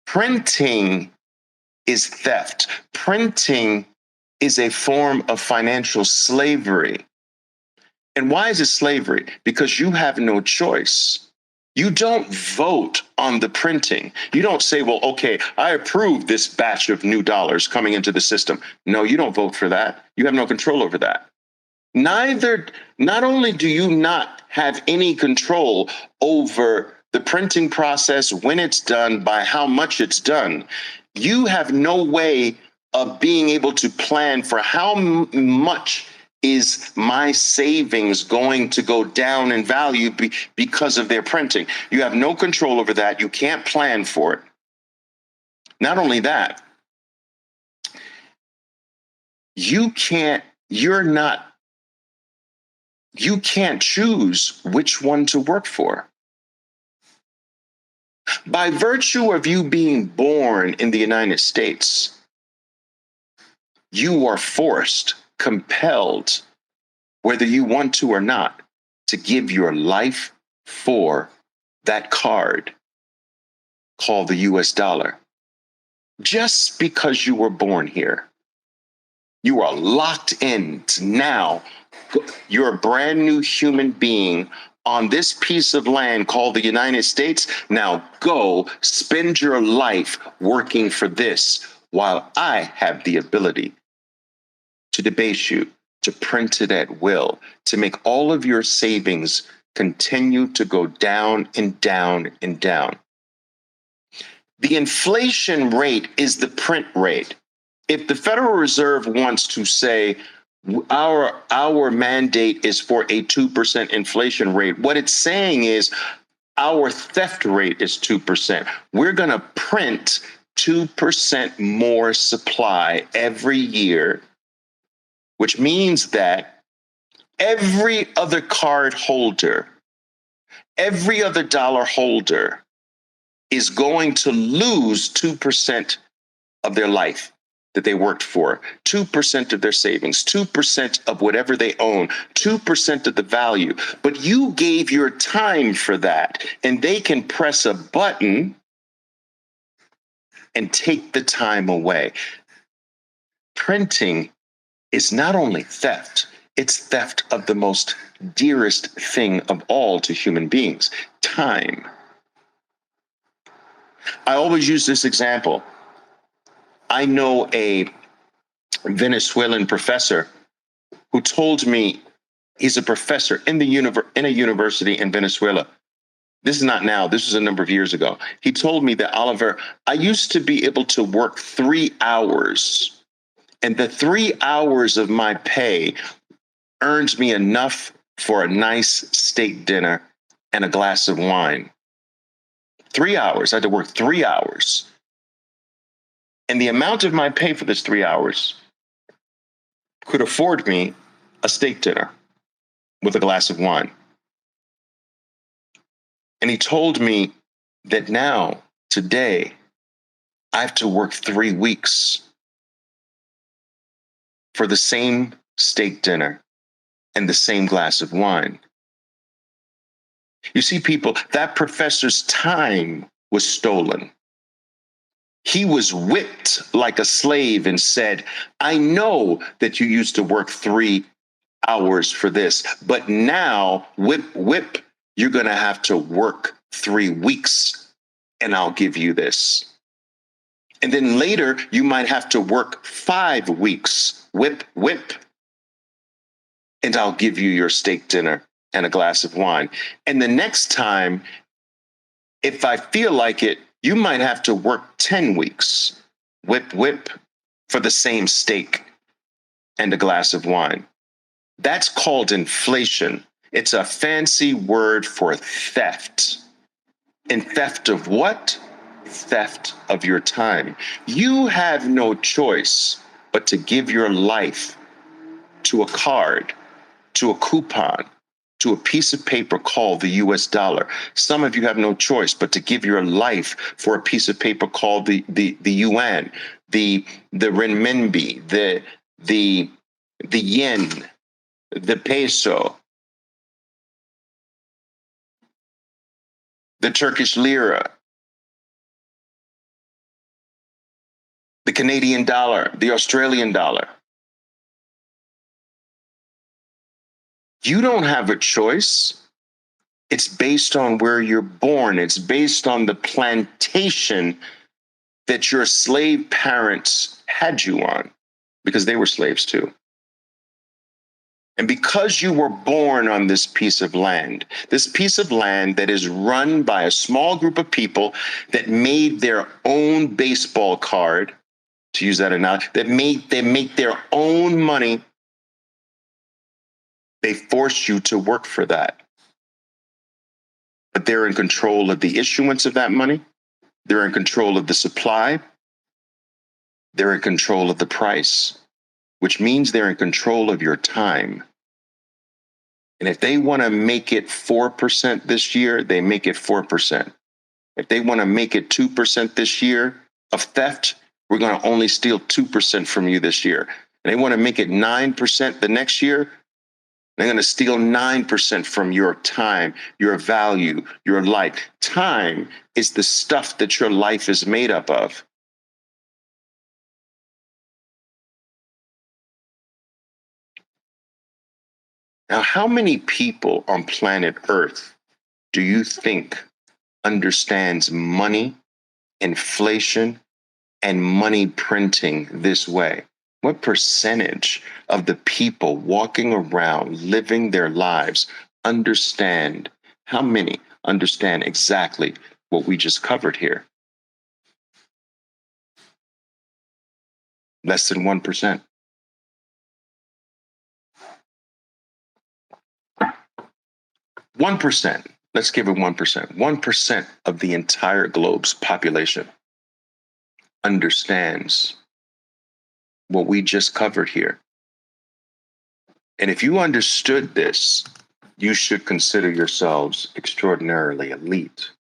Printing is theft. Printing is a form of financial slavery. And why is it slavery? Because you have no choice. You don't vote on the printing. You don't say, well, okay, I approve this batch of new dollars coming into the system. No, you don't vote for that. You have no control over that. Not only do you not have any control over the printing process, when it's done, by how much it's done, you have no way of being able to plan for how much is my savings going to go down in value because of their printing. You have no control over that. You can't plan for it. Not only that, you can't choose which one to work for. By virtue of you being born in the United States, you are forced, compelled, whether you want to or not, to give your life for that card called the US dollar. Just because you were born here, you are locked in to now. You're a brand new human being on this piece of land called the United States. Now go spend your life working for this while I have the ability to debase you, to print it at will, to make all of your savings continue to go down and down and down. The inflation rate is the print rate. If the Federal Reserve wants to say our mandate is for a 2% inflation rate, what it's saying is our theft rate is 2%. We're going to print 2% more supply every year, which means that every other card holder, every other dollar holder is going to lose 2% of their life that they worked for, 2% of their savings, 2% of whatever they own, 2% of the value. But you gave your time for that, and they can press a button and take the time away. Printing is not only theft, it's theft of the most dearest thing of all to human beings, time. I always use this example. I know a Venezuelan professor who told me, he's a professor in a university in Venezuela. This is not now, this was a number of years ago. He told me that, Oliver, I used to be able to work 3 hours, and the 3 hours of my pay earned me enough for a nice steak dinner and a glass of wine. 3 hours, I had to work 3 hours. And the amount of my pay for this 3 hours could afford me a steak dinner with a glass of wine. And he told me that now, today, I have to work 3 weeks for the same steak dinner and the same glass of wine. You see, people, that professor's time was stolen. He was whipped like a slave and said, I know that you used to work 3 hours for this, but now, whip, you're going to have to work 3 weeks and I'll give you this. And then later, you might have to work 5 weeks, whip, and I'll give you your steak dinner and a glass of wine. And the next time, if I feel like it, you might have to work 10 weeks, whip, for the same steak and a glass of wine. That's called inflation. It's a fancy word for theft. And theft of what? Theft of your time. You have no choice but to give your life to a card, to a coupon, to a piece of paper called the US dollar. Some of you have no choice but to give your life for a piece of paper called the yuan, the renminbi, the yen, the peso, the Turkish lira. the Canadian dollar, the Australian dollar. You don't have a choice. It's based on where you're born. It's based on the plantation that your slave parents had you on, because they were slaves too. And because you were born on this piece of land that is run by a small group of people that made their own baseball card, to use that analogy, they make their own money, they force you to work for that. But they're in control of the issuance of that money. They're in control of the supply. They're in control of the price, which means they're in control of your time. And if they want to make it 4% this year, they make it 4%. If they want to make it 2% this year of theft, we're going to only steal 2% from you this year. And they want to make it 9% the next year, they're going to steal 9% from your time, your value, your life. Time is the stuff that your life is made up of. Now, how many people on planet Earth do you think understands money, inflation, and money printing this way? What percentage of the people walking around living their lives understand? How many understand exactly what we just covered here? Less than 1%. 1%. Let's give it 1%. 1% of the entire globe's population understands what we just covered here. And if you understood this, you should consider yourselves extraordinarily elite.